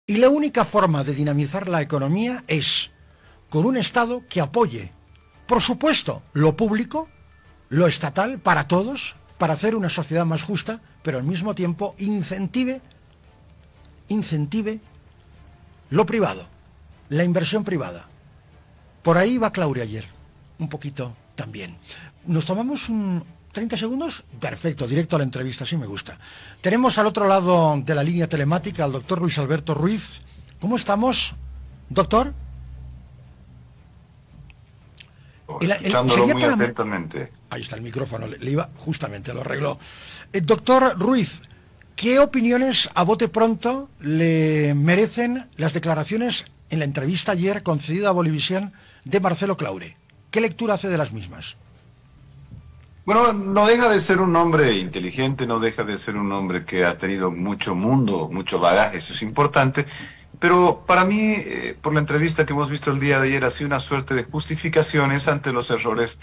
Y la única forma de dinamizar la economía es con un Estado que apoye, por supuesto, lo público, lo estatal, para todos, para hacer una sociedad más justa, pero al mismo tiempo incentive lo privado, la inversión privada. Por ahí va Claure ayer, un poquito también. ¿Nos tomamos 30 segundos? Perfecto, directo a la entrevista, así me gusta. Tenemos al otro lado de la línea telemática al doctor Luis Alberto Ruiz. ¿Cómo estamos, doctor? Escuchándolo muy atentamente. Ahí está el micrófono, le iba, justamente lo arregló. Doctor Ruiz, ¿qué opiniones a bote pronto le merecen las declaraciones en la entrevista ayer concedida a Bolivisión de Marcelo Claure? ¿Qué lectura hace de las mismas? Bueno, no deja de ser un hombre inteligente, no deja de ser un hombre que ha tenido mucho mundo, mucho bagaje, eso es importante. Pero para mí, por la entrevista que hemos visto el día de ayer, ha sido una suerte de justificaciones ante los errores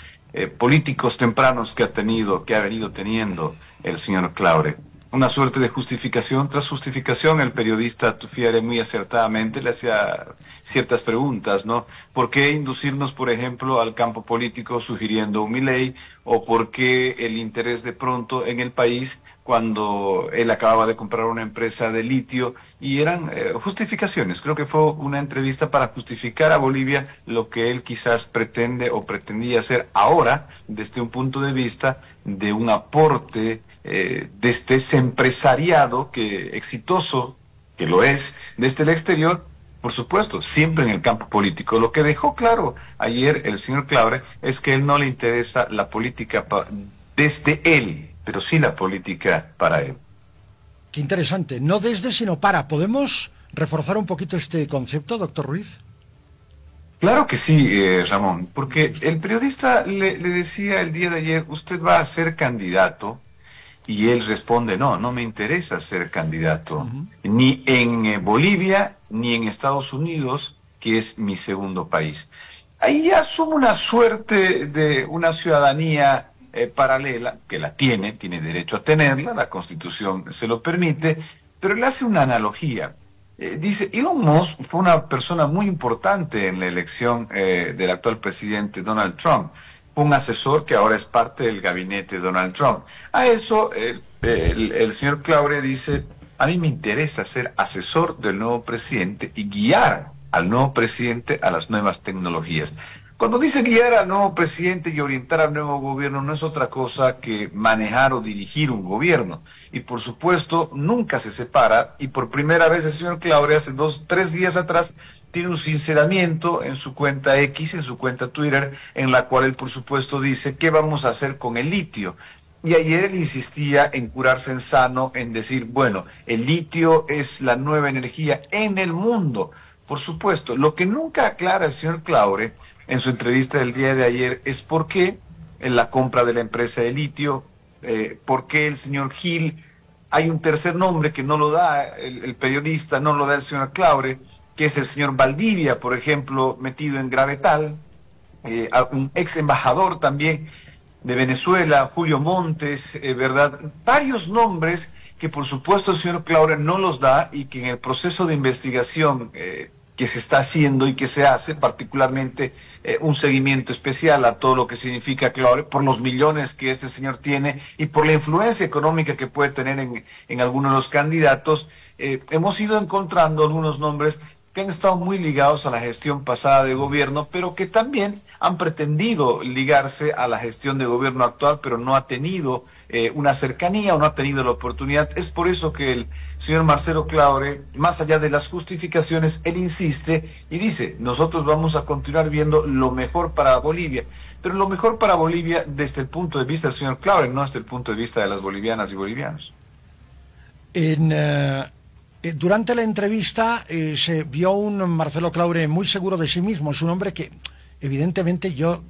políticos tempranos que ha venido teniendo el señor Claure. Una suerte de justificación tras justificación. El periodista Tufiare muy acertadamente le hacía ciertas preguntas, ¿no? ¿Por qué inducirnos, por ejemplo, al campo político sugiriendo un Milei? ¿O por qué el interés de pronto en el país cuando él acababa de comprar una empresa de litio? Y eran justificaciones. Creo que fue una entrevista para justificar a Bolivia lo que él quizás pretende o pretendía hacer ahora desde un punto de vista de un aporte desde ese empresariado exitoso, que lo es, desde el exterior, por supuesto, siempre en el campo político. Lo que dejó claro ayer el señor Claure es que a él no le interesa la política desde él, pero sí la política para él. Qué interesante, no desde sino para. ¿Podemos reforzar un poquito este concepto, doctor Ruiz? Claro que sí, Ramón, porque el periodista le decía el día de ayer, usted va a ser candidato. Y él responde, no me interesa ser candidato, ni en Bolivia, ni en Estados Unidos, que es mi segundo país. Ahí ya asume una suerte de una ciudadanía paralela, que la tiene derecho a tenerla, la Constitución se lo permite, pero él hace una analogía. Dice, Elon Musk fue una persona muy importante en la elección del actual presidente Donald Trump. Fue un asesor que ahora es parte del gabinete de Donald Trump. A eso el señor Claure dice, a mí me interesa ser asesor del nuevo presidente y guiar al nuevo presidente a las nuevas tecnologías. Cuando dice guiar al nuevo presidente y orientar al nuevo gobierno, no es otra cosa que manejar o dirigir un gobierno. Y por supuesto, nunca se separa, y por primera vez el señor Claure hace 3 días atrás tiene un sinceramiento en su cuenta X, en su cuenta Twitter, en la cual él por supuesto dice, ¿qué vamos a hacer con el litio? Y ayer él insistía en curarse en sano, en decir, bueno, el litio es la nueva energía en el mundo. Por supuesto, lo que nunca aclara el señor Claure en su entrevista del día de ayer es por qué en la compra de la empresa de litio, por qué el señor Gil, hay un tercer nombre que no lo da el periodista, no lo da el señor Claure, que es el señor Valdivia, por ejemplo, metido en Gravetal, un ex embajador también de Venezuela, Julio Montes, ¿verdad? Varios nombres que por supuesto el señor Claure no los da y que en el proceso de investigación que se está haciendo y que se hace, particularmente un seguimiento especial a todo lo que significa Claure, por los millones que este señor tiene y por la influencia económica que puede tener en algunos de los candidatos, hemos ido encontrando algunos nombres que han estado muy ligados a la gestión pasada de gobierno, pero que también han pretendido ligarse a la gestión de gobierno actual, pero no ha tenido una cercanía o no ha tenido la oportunidad. Es por eso que el señor Marcelo Claure, más allá de las justificaciones, él insiste y dice, nosotros vamos a continuar viendo lo mejor para Bolivia, pero lo mejor para Bolivia desde el punto de vista del señor Claure, no desde el punto de vista de las bolivianas y bolivianos. Durante la entrevista se vio un Marcelo Claure muy seguro de sí mismo. Es un hombre que, evidentemente, yo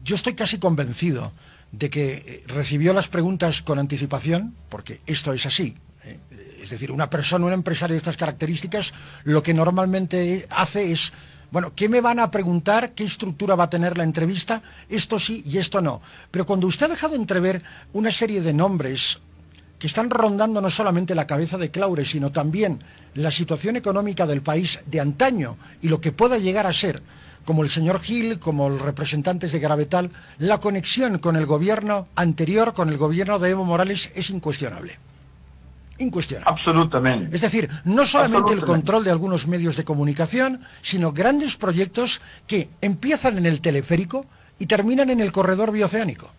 estoy casi convencido de que recibió las preguntas con anticipación, porque esto es así. Es decir, una persona, un empresario de estas características, lo que normalmente hace es, bueno, ¿qué me van a preguntar? ¿Qué estructura va a tener la entrevista? Esto sí y esto no. Pero cuando usted ha dejado entrever una serie de nombres que están rondando no solamente la cabeza de Claure, sino también la situación económica del país de antaño y lo que pueda llegar a ser, como el señor Gil, como los representantes de Gravetal, la conexión con el gobierno anterior, con el gobierno de Evo Morales, es incuestionable. Incuestionable. Absolutamente. Es decir, no solamente el control de algunos medios de comunicación, sino grandes proyectos que empiezan en el teleférico y terminan en el corredor bioceánico.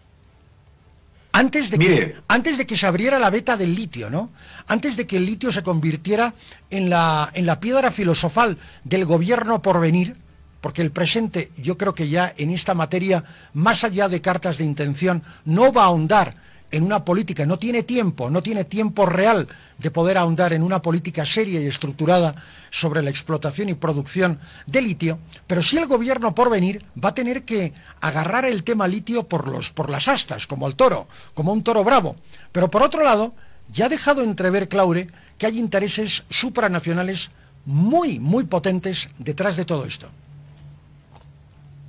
Antes de que se abriera la veta del litio, ¿no? Antes de que el litio se convirtiera en la piedra filosofal del gobierno por venir, porque el presente, yo creo que ya en esta materia, más allá de cartas de intención, no va a ahondar en una política, no tiene tiempo real de poder ahondar en una política seria y estructurada sobre la explotación y producción de litio, pero sí el gobierno por venir va a tener que agarrar el tema litio por las astas, como el toro, como un toro bravo. Pero por otro lado, ya ha dejado entrever Claure que hay intereses supranacionales muy, muy potentes detrás de todo esto.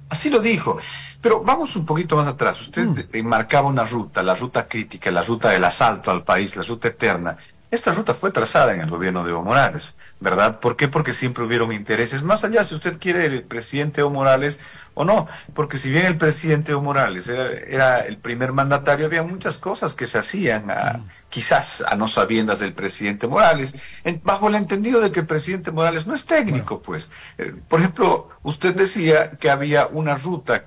Así lo dijo. Pero vamos un poquito más atrás. Usted marcaba una ruta, la ruta crítica, la ruta del asalto al país, la ruta eterna. Esta ruta fue trazada en el gobierno de Evo Morales, ¿verdad? ¿Por qué? Porque siempre hubieron intereses, más allá si usted quiere el presidente Evo Morales o no, porque si bien el presidente Evo Morales era el primer mandatario, había muchas cosas que se hacían, quizás a no sabiendas del presidente Morales, bajo el entendido de que el presidente Morales no es técnico, pues. Por ejemplo, usted decía que había una ruta,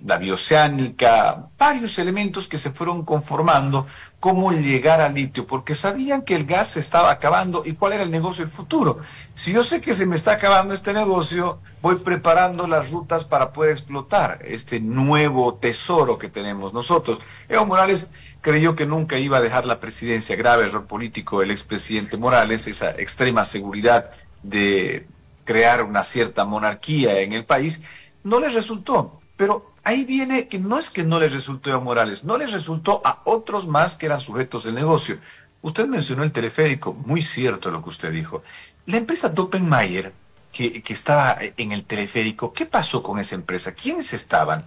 la bioceánica, varios elementos que se fueron conformando, cómo llegar al litio, porque sabían que el gas se estaba acabando y cuál era el negocio del futuro. Si yo sé que se me está acabando este negocio, voy preparando las rutas para poder explotar este nuevo tesoro que tenemos nosotros. Evo Morales creyó que nunca iba a dejar la presidencia, grave error político del expresidente Morales, esa extrema seguridad de crear una cierta monarquía en el país, no le resultó. Pero ahí viene que no les resultó a Evo Morales, no les resultó a otros más que eran sujetos del negocio. Usted mencionó el teleférico, muy cierto lo que usted dijo. La empresa Doppenmayr, que estaba en el teleférico, ¿qué pasó con esa empresa? ¿Quiénes estaban?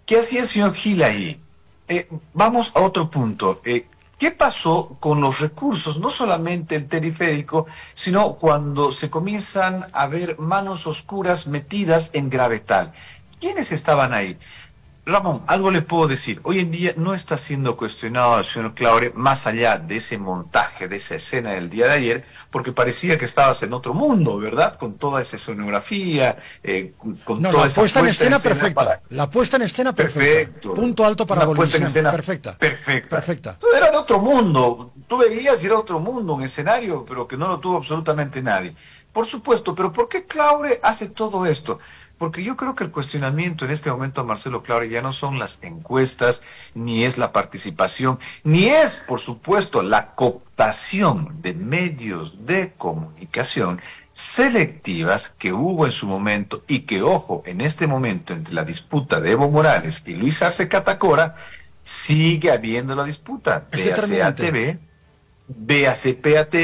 ¿Qué hacía el señor Gil ahí? Vamos a otro punto. ¿Qué pasó con los recursos, no solamente el teleférico, sino cuando se comienzan a ver manos oscuras metidas en Gravetal? ¿Quiénes estaban ahí? Ramón, algo le puedo decir. Hoy en día no está siendo cuestionado el señor Claure más allá de ese montaje, de esa escena del día de ayer, porque parecía que estabas en otro mundo, ¿verdad? Con toda esa escenografía, con toda esa puesta en escena perfecta. La puesta en escena perfecta. Perfecto. Punto alto para la puesta en escena perfecta. Perfecta. Era de otro mundo. Tú veías y era otro mundo, un escenario, pero que no lo tuvo absolutamente nadie. Por supuesto, pero ¿por qué Claure hace todo esto? Porque yo creo que el cuestionamiento en este momento a Marcelo Claure ya no son las encuestas, ni es la participación, ni es, por supuesto, la cooptación de medios de comunicación selectivas que hubo en su momento y que, ojo, en este momento entre la disputa de Evo Morales y Luis Arce Catacora, sigue habiendo la disputa. Véase ATV, véase PAT,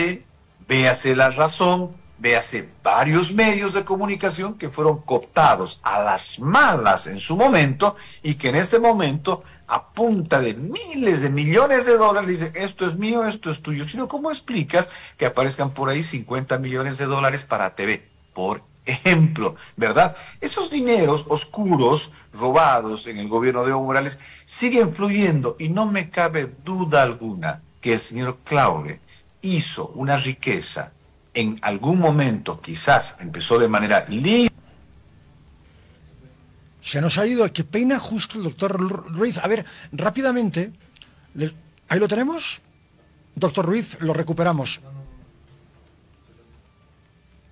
véase La Razón, véase varios medios de comunicación que fueron cooptados a las malas en su momento y que en este momento, a punta de miles de millones de dólares, dicen, esto es mío, esto es tuyo. Sino, ¿cómo explicas que aparezcan por ahí 50 millones de dólares para TV? Por ejemplo, ¿verdad? Esos dineros oscuros, robados en el gobierno de Evo Morales, siguen fluyendo y no me cabe duda alguna que el señor Claure hizo una riqueza en algún momento, quizás empezó de manera libre. Se nos ha ido, qué pena justo el doctor Ruiz. A ver, rápidamente, ¿ahí lo tenemos? Doctor Ruiz, lo recuperamos.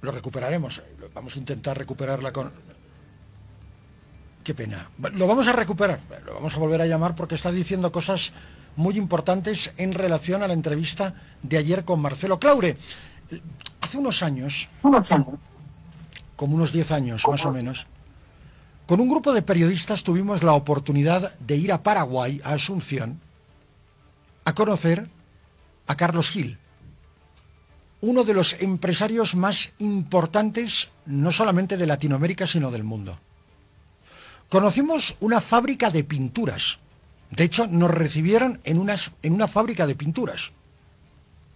Lo recuperaremos, vamos a intentar recuperarla con... Qué pena. Lo vamos a recuperar, lo vamos a volver a llamar porque está diciendo cosas muy importantes en relación a la entrevista de ayer con Marcelo Claure. Hace unos años, como unos 10 años más o menos, con un grupo de periodistas tuvimos la oportunidad de ir a Paraguay, a Asunción, a conocer a Carlos Gil, uno de los empresarios más importantes, no solamente de Latinoamérica, sino del mundo. Conocimos una fábrica de pinturas, De hecho, nos recibieron en una fábrica de pinturas.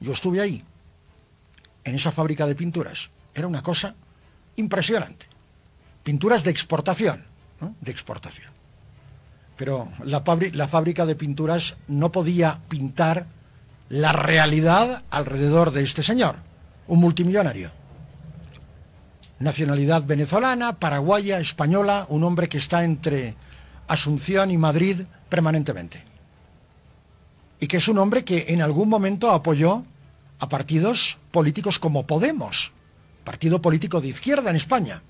Yo estuve ahí, en esa fábrica de pinturas. Era una cosa impresionante. Pinturas de exportación, ¿no? De exportación. Pero la fábrica de pinturas no podía pintar la realidad alrededor de este señor, un multimillonario. Nacionalidad venezolana, paraguaya, española, un hombre que está entre Asunción y Madrid permanentemente. Y que es un hombre que en algún momento apoyó a partidos políticos como Podemos, partido político de izquierda en España.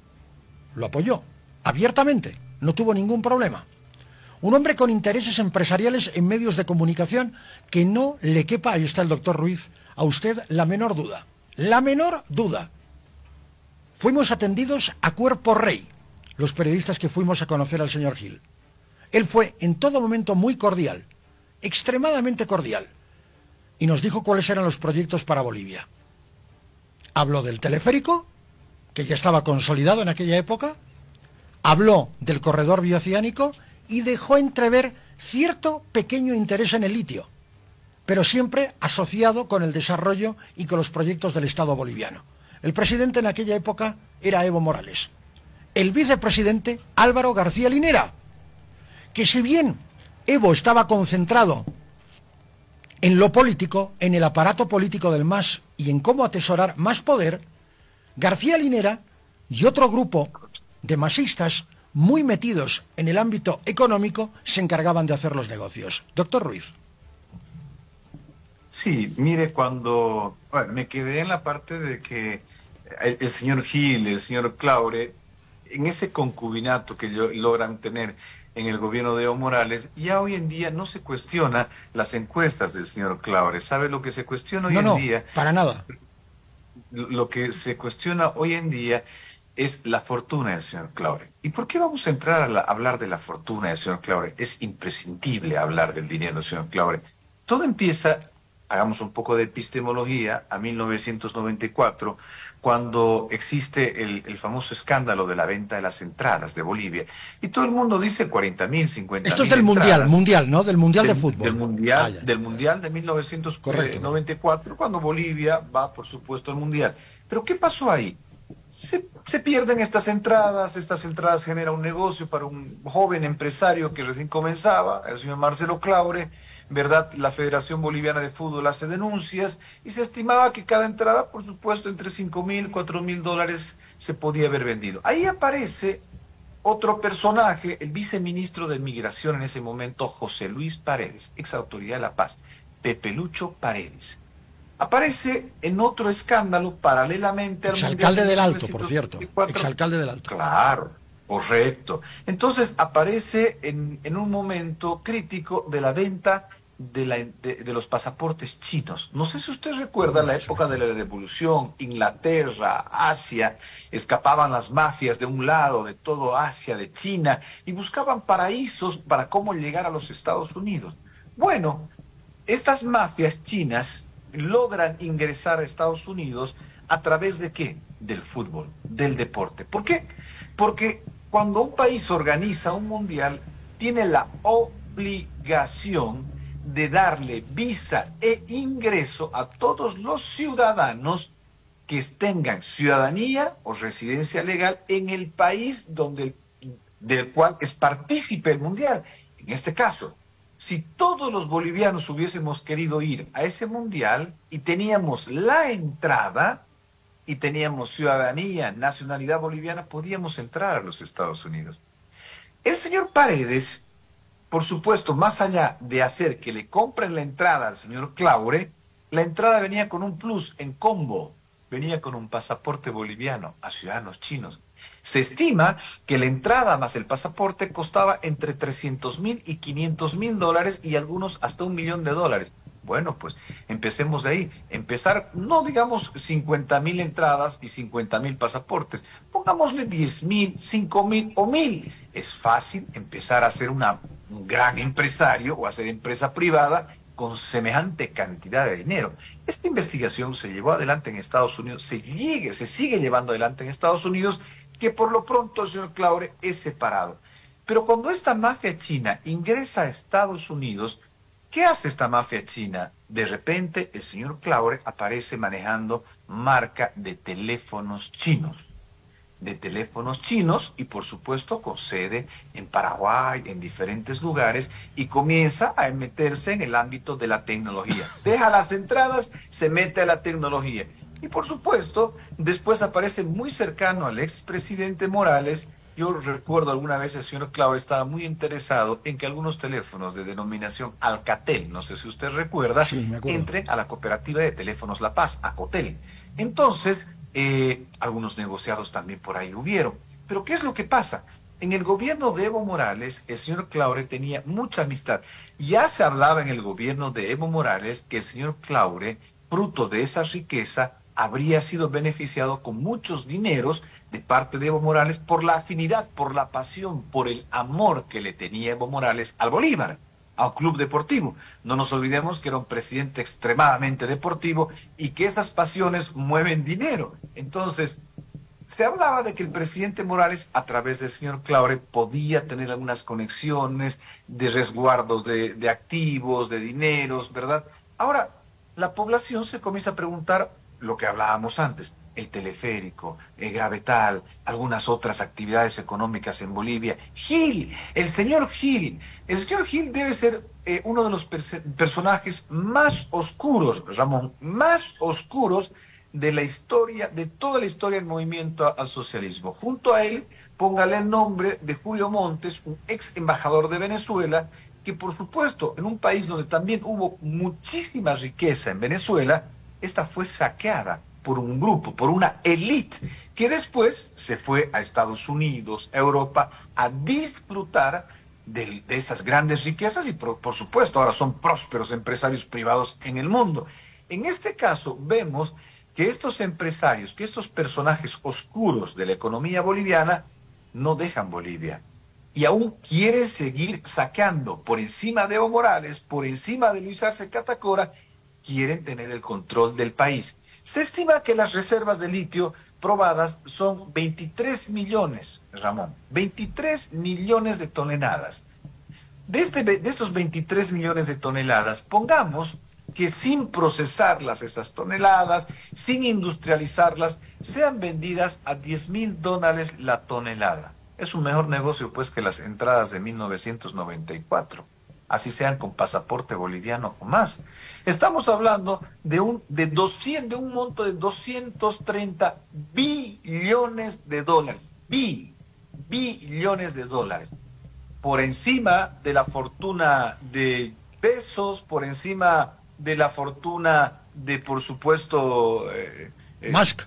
Lo apoyó abiertamente, no tuvo ningún problema. Un hombre con intereses empresariales en medios de comunicación que no le quepa, ahí está el doctor Ruiz, a usted la menor duda. La menor duda. Fuimos atendidos a cuerpo rey, los periodistas que fuimos a conocer al señor Gil. Él fue en todo momento muy cordial, extremadamente cordial, y nos dijo cuáles eran los proyectos para Bolivia. Habló del teleférico, que ya estaba consolidado en aquella época, habló del corredor bioceánico y dejó entrever cierto pequeño interés en el litio, pero siempre asociado con el desarrollo y con los proyectos del Estado boliviano. El presidente en aquella época era Evo Morales. El vicepresidente Álvaro García Linera, que si bien Evo estaba concentrado en lo político, en el aparato político del MAS y en cómo atesorar más poder, García Linera y otro grupo de masistas muy metidos en el ámbito económico se encargaban de hacer los negocios. Doctor Ruiz. Sí, mire, bueno, me quedé en la parte de que el señor Gil, el señor Claure, en ese concubinato que logran tener en el gobierno de Evo Morales, ya hoy en día no se cuestiona las encuestas del señor Claure. ¿Sabe lo que se cuestiona hoy en día? No, para nada. Lo que se cuestiona hoy en día es la fortuna del señor Claure. ¿Y por qué vamos a entrar a hablar de la fortuna del señor Claure? Es imprescindible hablar del dinero del señor Claure. Todo empieza, hagamos un poco de epistemología, a 1994, cuando existe el famoso escándalo de la venta de las entradas de Bolivia. Y todo el mundo dice 40.000, 50.000. Esto es del mundial, ¿no? Del Mundial de Fútbol. Del mundial de 1994, cuando Bolivia va, por supuesto, al Mundial. Pero ¿qué pasó ahí? Se pierden estas entradas generan un negocio para un joven empresario que recién comenzaba, el señor Marcelo Claure, ¿verdad? La Federación Boliviana de Fútbol hace denuncias y se estimaba que cada entrada, por supuesto, entre $5.000, $4.000 se podía haber vendido. Ahí aparece otro personaje, el viceministro de Migración en ese momento, José Luis Paredes, ex autoridad de La Paz, Pepe Lucho Paredes. Aparece en otro escándalo paralelamente al exalcalde del Alto, por cierto. Exalcalde del Alto. Claro, correcto. Entonces aparece en un momento crítico de la venta de los pasaportes chinos. No sé si usted recuerda la época de la devolución, Inglaterra, Asia, escapaban las mafias de un lado, de todo Asia, de China, y buscaban paraísos para cómo llegar a los Estados Unidos. Bueno, estas mafias chinas logran ingresar a Estados Unidos a través de ¿qué? Del fútbol, del deporte. ¿Por qué? Porque cuando un país organiza un mundial, tiene la obligación de darle visa e ingreso a todos los ciudadanos que tengan ciudadanía o residencia legal en el país del cual es partícipe el mundial. En este caso, si todos los bolivianos hubiésemos querido ir a ese mundial y teníamos la entrada y teníamos ciudadanía, nacionalidad boliviana, podíamos entrar a los Estados Unidos. El señor Paredes, por supuesto, más allá de hacer que le compren la entrada al señor Claure, la entrada venía con un plus en combo, venía con un pasaporte boliviano a ciudadanos chinos. Se estima que la entrada más el pasaporte costaba entre $300.000 y $500.000 y algunos hasta $1.000.000. Bueno, pues empecemos de ahí. Empezar, no digamos 50.000 entradas y 50.000 pasaportes. Pongámosle 10.000, 5.000 o 1.000. Es fácil empezar a ser un gran empresario o a ser empresa privada con semejante cantidad de dinero. Esta investigación se llevó adelante en Estados Unidos, se sigue llevando adelante en Estados Unidos, que por lo pronto el señor Claure es separado. Pero cuando esta mafia china ingresa a Estados Unidos, ¿qué hace esta mafia china? De repente el señor Claure aparece manejando marca de teléfonos chinos. Y por supuesto con sede en Paraguay, en diferentes lugares, y comienza a meterse en el ámbito de la tecnología. Deja las entradas, se mete a la tecnología. Y por supuesto, después aparece muy cercano al expresidente Morales. Yo recuerdo alguna vez el señor Claure estaba muy interesado en que algunos teléfonos de denominación Alcatel, no sé si usted recuerda, Sí, me acuerdo, entren a la cooperativa de teléfonos La Paz, Acotel. Entonces, algunos negociados también por ahí hubieron. Pero ¿qué es lo que pasa? En el gobierno de Evo Morales, el señor Claure tenía mucha amistad. Ya se hablaba en el gobierno de Evo Morales que el señor Claure, fruto de esa riqueza, habría sido beneficiado con muchos dineros de parte de Evo Morales por la afinidad, por la pasión, por el amor que le tenía Evo Morales al Bolívar, a un club deportivo. No nos olvidemos que era un presidente extremadamente deportivo y que esas pasiones mueven dinero. Entonces, se hablaba de que el presidente Morales, a través del señor Claure, podía tener algunas conexiones de resguardos de activos, de dineros, ¿verdad? Ahora, la población se comienza a preguntar lo que hablábamos antes, el teleférico, el Gravetal, algunas otras actividades económicas en Bolivia. Gil, el señor Gil. El señor Gil debe ser uno de los personajes más oscuros, Ramón, más oscuros de la historia, de toda la historia del movimiento al socialismo. Junto a él, póngale el nombre de Julio Montes, un ex embajador de Venezuela, que por supuesto, en un país donde también hubo muchísima riqueza en Venezuela, esta fue saqueada por un grupo, por una élite, que después se fue a Estados Unidos, a Europa, a disfrutar de esas grandes riquezas y por supuesto ahora son prósperos empresarios privados en el mundo. En este caso vemos que estos empresarios, que estos personajes oscuros de la economía boliviana no dejan Bolivia y aún quieren seguir saqueando por encima de Evo Morales, por encima de Luis Arce Catacora, quieren tener el control del país. Se estima que las reservas de litio probadas son 23 millones, Ramón, 23 millones de toneladas. De estos 23 millones de toneladas, pongamos que sin procesarlas esas toneladas, sin industrializarlas, sean vendidas a $10.000 la tonelada. Es un mejor negocio pues que las entradas de 1994. Así sean con pasaporte boliviano o más. Estamos hablando de un monto de 230 billones de dólares. Billones de dólares. Por encima de la fortuna de Bezos, por encima de la fortuna de, por supuesto, Musk,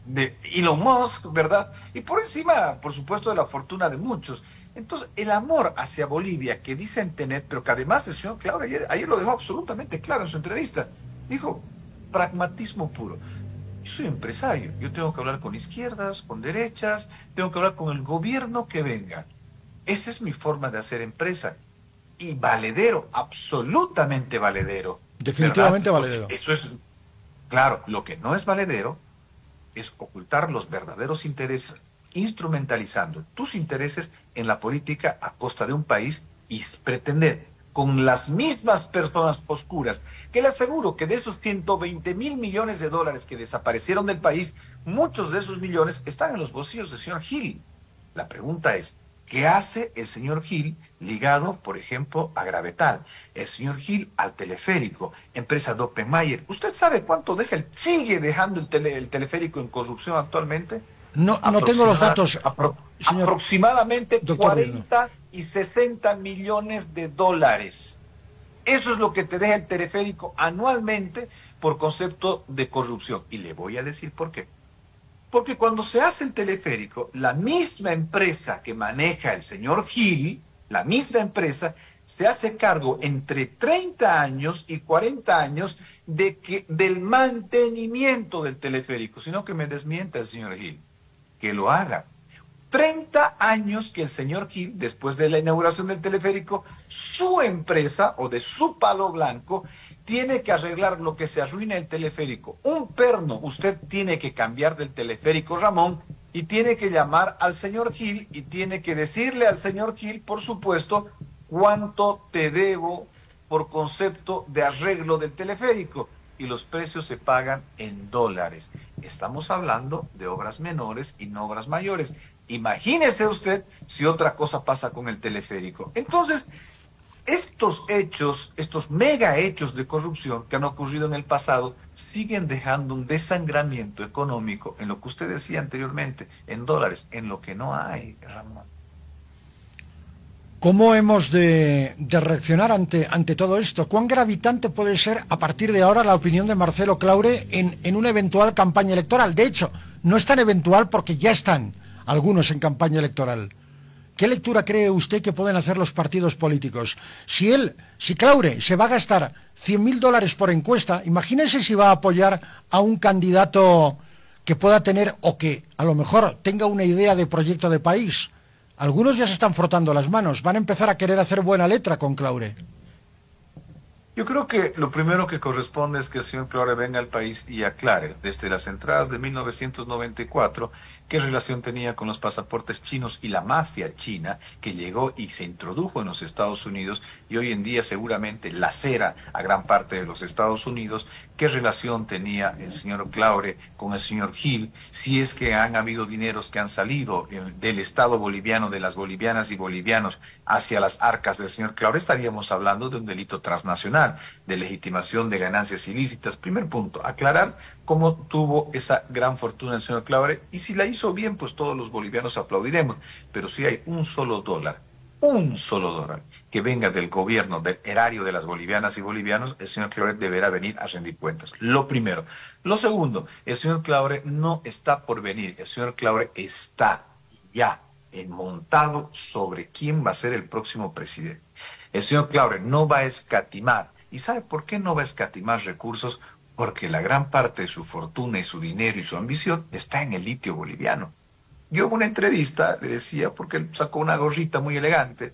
de Elon Musk, ¿verdad? Y por encima, por supuesto, de la fortuna de muchos. Entonces, el amor hacia Bolivia que dicen tener, pero que además el señor Claure ayer lo dejó absolutamente claro en su entrevista, dijo, pragmatismo puro. Yo soy empresario, yo tengo que hablar con izquierdas, con derechas, tengo que hablar con el gobierno que venga. Esa es mi forma de hacer empresa. Y valedero, absolutamente valedero. definitivamente ¿verdad? valedero. Eso es, claro, lo que no es valedero es ocultar los verdaderos intereses, instrumentalizando tus intereses en la política a costa de un país y pretender con las mismas personas oscuras, que le aseguro que de esos 120.000 millones de dólares que desaparecieron del país, muchos de esos millones están en los bolsillos del señor Gil. La pregunta es, ¿qué hace el señor Gil ligado, por ejemplo, a Gravetal? El señor Gil al teleférico, empresa Doppenmayer. ¿Usted sabe cuánto sigue dejando el teleférico en corrupción actualmente? No tengo los datos, señor Aproximadamente doctor 40 y 60 millones de dólares. Eso es lo que te deja el teleférico anualmente por concepto de corrupción. Y le voy a decir por qué. Porque cuando se hace el teleférico, la misma empresa que maneja el señor Gil, la misma empresa, se hace cargo entre 30 años y 40 años del mantenimiento del teleférico. Sino que me desmienta el señor Gil. Que lo haga. 30 años que el señor Gil, después de la inauguración del teleférico, su empresa o de su palo blanco tiene que arreglar lo que se arruina el teleférico. Un perno usted tiene que cambiar del teleférico, Ramón, y tiene que llamar al señor Gil y tiene que decirle al señor Gil, por supuesto, cuánto te debo por concepto de arreglo del teleférico. Y los precios se pagan en dólares. Estamos hablando de obras menores y no obras mayores. Imagínese usted si otra cosa pasa con el teleférico. Entonces, estos hechos, estos mega hechos de corrupción que han ocurrido en el pasado, siguen dejando un desangramiento económico en lo que usted decía anteriormente, en dólares, en lo que no hay, Ramón. ¿Cómo hemos de reaccionar ante todo esto? ¿Cuán gravitante puede ser a partir de ahora la opinión de Marcelo Claure en una eventual campaña electoral? De hecho, no es tan eventual porque ya están algunos en campaña electoral. ¿Qué lectura cree usted que pueden hacer los partidos políticos? Si Claure se va a gastar 100.000 dólares por encuesta, imagínese si va a apoyar a un candidato que pueda tener o que a lo mejor tenga una idea de proyecto de país. Algunos ya se están frotando las manos, van a empezar a querer hacer buena letra con Claure. Yo creo que lo primero que corresponde es que el señor Claure venga al país y aclare, desde las entradas de 1994, qué relación tenía con los pasaportes chinos y la mafia china que llegó y se introdujo en los Estados Unidos y hoy en día seguramente lacera a gran parte de los Estados Unidos. ¿Qué relación tenía el señor Claure con el señor Gil? Si es que han habido dineros que han salido del Estado boliviano, de las bolivianas y bolivianos, hacia las arcas del señor Claure, estaríamos hablando de un delito transnacional, de legitimación de ganancias ilícitas. Primer punto, aclarar cómo tuvo esa gran fortuna el señor Claure, y si la hizo bien, pues todos los bolivianos aplaudiremos. Pero si hay un solo dólar que venga del gobierno, del erario de las bolivianas y bolivianos, el señor Claure deberá venir a rendir cuentas. Lo primero. Lo segundo, el señor Claure no está por venir, el señor Claure está ya montado sobre quién va a ser el próximo presidente. El señor Claure no va a escatimar. ¿Y sabe por qué no va a escatimar recursos? Porque la gran parte de su fortuna y su dinero y su ambición está en el litio boliviano. Yo en una entrevista le decía, porque él sacó una gorrita muy elegante,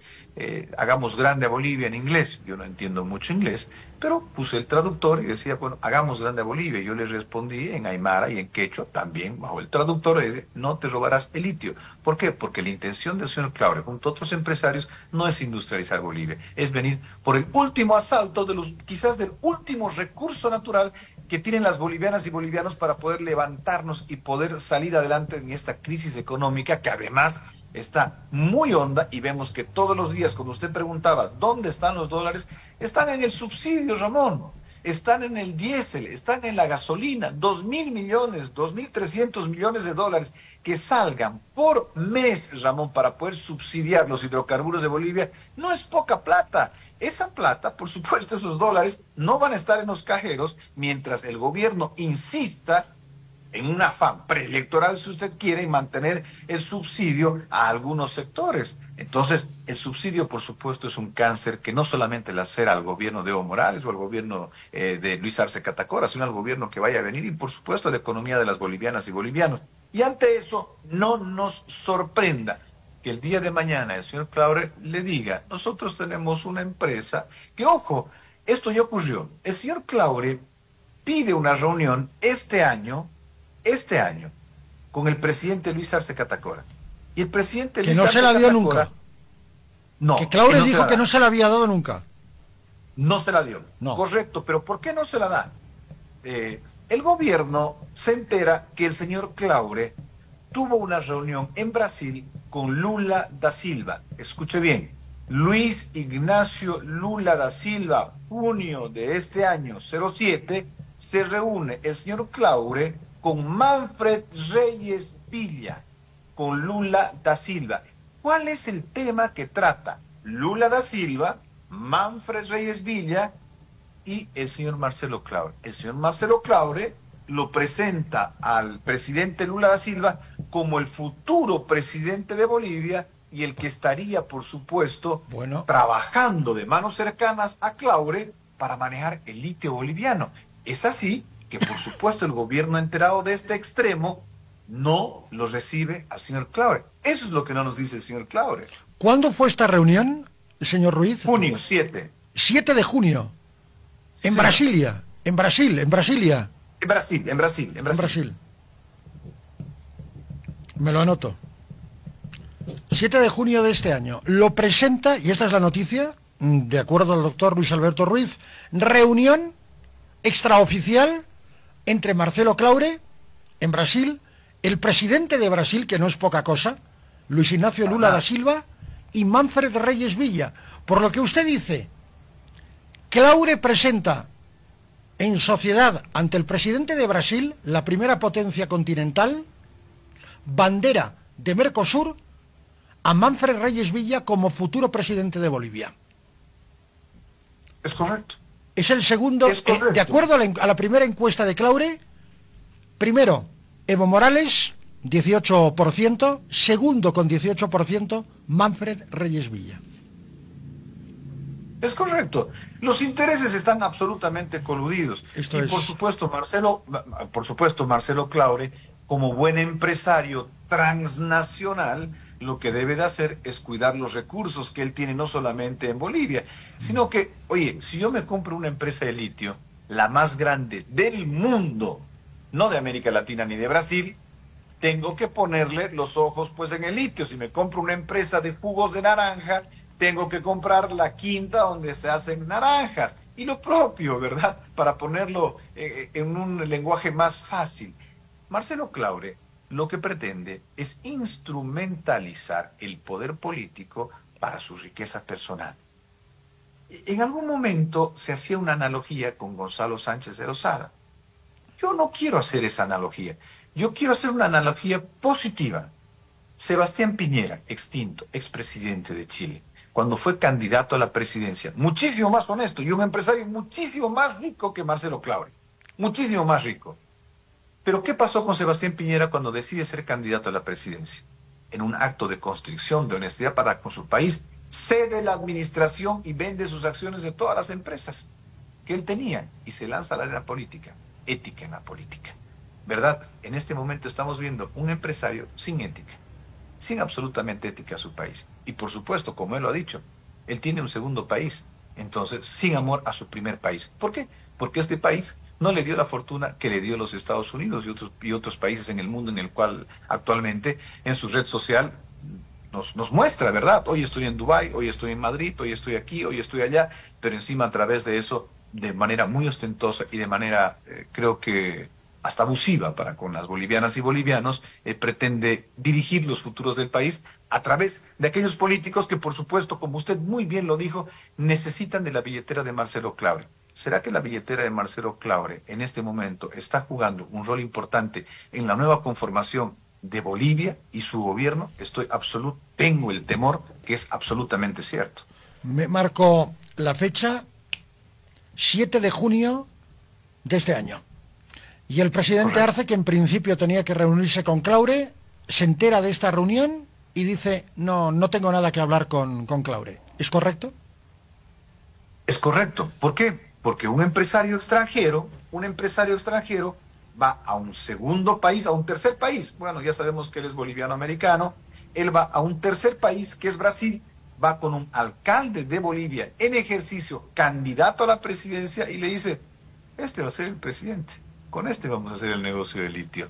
hagamos grande a Bolivia en inglés. Yo no entiendo mucho inglés, pero puse el traductor y decía, bueno, hagamos grande a Bolivia. Yo le respondí en aymara y en quechua, también bajo el traductor, le dice, no te robarás el litio. ¿Por qué? Porque la intención del señor Claure, junto a otros empresarios, no es industrializar Bolivia, es venir por el último asalto de los, quizás del último recurso natural que tienen las bolivianas y bolivianos para poder levantarnos y poder salir adelante en esta crisis económica que además está muy honda, y vemos que todos los días, cuando usted preguntaba ¿dónde están los dólares? Están en el subsidio, Ramón, están en el diésel, están en la gasolina. 2.000 millones, 2.300 millones de dólares que salgan por mes, Ramón, para poder subsidiar los hidrocarburos de Bolivia, no es poca plata. Esa plata, por supuesto, esos dólares no van a estar en los cajeros mientras el gobierno insista en un afán preelectoral, si usted quiere, en mantener el subsidio a algunos sectores. Entonces, el subsidio, por supuesto, es un cáncer que no solamente lacera al gobierno de Evo Morales o al gobierno de Luis Arce Catacora, sino al gobierno que vaya a venir y, por supuesto, a la economía de las bolivianas y bolivianos. Y ante eso, no nos sorprenda que el día de mañana el señor Claure le diga, nosotros tenemos una empresa que, ojo, esto ya ocurrió. El señor Claure pide una reunión este año, con el presidente Luis Arce Catacora. Y el presidente Luis Arce Catacora... Que no se la dio nunca. No. Que Claure dijo que no se la había dado nunca. No se la dio. No. Correcto, pero ¿por qué no se la da? El gobierno se entera que el señor Claure tuvo una reunión en Brasil con Lula da Silva. Escuche bien, Luis Ignacio Lula da Silva, junio de este año 07, se reúne el señor Claure con Manfred Reyes Villa, con Lula da Silva. ¿Cuál es el tema que trata Lula da Silva, Manfred Reyes Villa y el señor Marcelo Claure? El señor Marcelo Claure lo presenta al presidente Lula da Silva como el futuro presidente de Bolivia y el que estaría, por supuesto, trabajando de manos cercanas a Claure para manejar el litio boliviano. Es así que, por supuesto, el gobierno, enterado de este extremo, no lo recibe al señor Claure. Eso es lo que no nos dice el señor Claure. ¿Cuándo fue esta reunión, señor Ruiz? Junio 7. 7 de junio. En sí. Brasilia. En Brasilia. En Brasil. Me lo anoto. 7 de junio de este año. Lo presenta, y esta es la noticia, de acuerdo al doctor Luis Alberto Ruiz, reunión extraoficial entre Marcelo Claure, en Brasil, el presidente de Brasil, que no es poca cosa, Luis Ignacio Lula da Silva, y Manfred Reyes Villa. Por lo que usted dice, Claure presenta en sociedad ante el presidente de Brasil, la primera potencia continental, bandera de Mercosur, a Manfred Reyes Villa como futuro presidente de Bolivia. Es correcto. Es el segundo, de acuerdo a la primera encuesta de Claure, primero Evo Morales, 18%, segundo con 18%, Manfred Reyes Villa. Es correcto. Los intereses están absolutamente coludidos. Por supuesto, Marcelo Claure, como buen empresario transnacional, lo que debe de hacer es cuidar los recursos que él tiene no solamente en Bolivia, sino que, oye, si yo me compro una empresa de litio, la más grande del mundo, no de América Latina ni de Brasil, tengo que ponerle los ojos pues en el litio. Si me compro una empresa de jugos de naranja, tengo que comprar la quinta donde se hacen naranjas. Y lo propio, ¿verdad? Para ponerlo en un lenguaje más fácil. Marcelo Claure lo que pretende es instrumentalizar el poder político para su riqueza personal. En algún momento se hacía una analogía con Gonzalo Sánchez de Lozada. Yo no quiero hacer esa analogía. Yo quiero hacer una analogía positiva. Sebastián Piñera, extinto, expresidente de Chile, cuando fue candidato a la presidencia, muchísimo más honesto y un empresario muchísimo más rico que Marcelo Claure. Muchísimo más rico. Pero ¿qué pasó con Sebastián Piñera cuando decide ser candidato a la presidencia? En un acto de constricción, de honestidad para con su país, cede la administración y vende sus acciones de todas las empresas que él tenía y se lanza a la arena política, ética en la política. ¿Verdad? En este momento estamos viendo un empresario sin ética, sin absolutamente ética a su país. Y por supuesto, como él lo ha dicho, él tiene un segundo país, entonces sin amor a su primer país. ¿Por qué? Porque este país no le dio la fortuna que le dio los Estados Unidos y otros países en el mundo en el cual actualmente en su red social nos muestra, ¿verdad? Hoy estoy en Dubái, hoy estoy en Madrid, hoy estoy aquí, hoy estoy allá, pero encima a través de eso, de manera muy ostentosa y de manera, creo que hasta abusiva para con las bolivianas y bolivianos, pretende dirigir los futuros del país a través de aquellos políticos que, por supuesto, como usted muy bien lo dijo, necesitan de la billetera de Marcelo Claure. ¿Será que la billetera de Marcelo Claure en este momento está jugando un rol importante en la nueva conformación de Bolivia y su gobierno? Tengo el temor que es absolutamente cierto. Me marco la fecha, 7 de junio de este año. Y el presidente Arce, que en principio tenía que reunirse con Claure, se entera de esta reunión y dice, no tengo nada que hablar con Claure. ¿Es correcto? Es correcto. ¿Por qué? Porque un empresario extranjero va a un segundo país, a un tercer país. Bueno, ya sabemos que él es boliviano-americano. Él va a un tercer país, que es Brasil, va con un alcalde de Bolivia en ejercicio, candidato a la presidencia, y le dice, este va a ser el presidente, con este vamos a hacer el negocio del litio.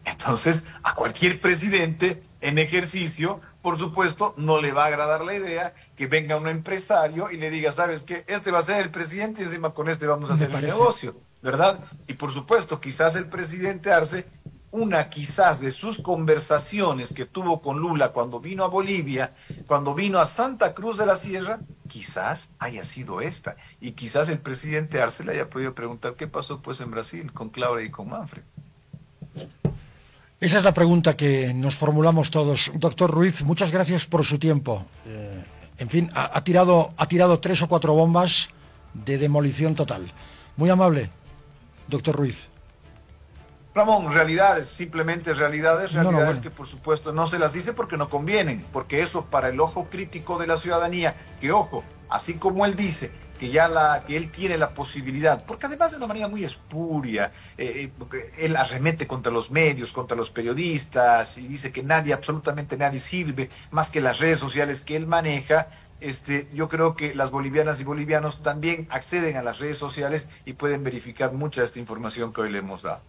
Entonces, a cualquier presidente en ejercicio, por supuesto, no le va a agradar la idea que venga un empresario y le diga, ¿sabes qué? Este va a ser el presidente y encima con este vamos a hacer el negocio, ¿verdad? Y por supuesto, quizás el presidente Arce, quizás de sus conversaciones que tuvo con Lula cuando vino a Bolivia, cuando vino a Santa Cruz de la Sierra, quizás haya sido esta. Y quizás el presidente Arce le haya podido preguntar qué pasó pues en Brasil con Claure y con Manfred. Esa es la pregunta que nos formulamos todos. Doctor Ruiz, muchas gracias por su tiempo. En fin, ha tirado 3 o 4 bombas de demolición total. Muy amable, doctor Ruiz. Ramón, realidades, simplemente realidades que por supuesto no se las dice porque no convienen, porque eso para el ojo crítico de la ciudadanía, que ojo, así como él dice, que él tiene la posibilidad, porque además de una manera muy espuria, él arremete contra los medios, contra los periodistas, y dice que absolutamente nadie sirve, más que las redes sociales que él maneja. Yo creo que las bolivianas y bolivianos también acceden a las redes sociales y pueden verificar mucha de esta información que hoy le hemos dado.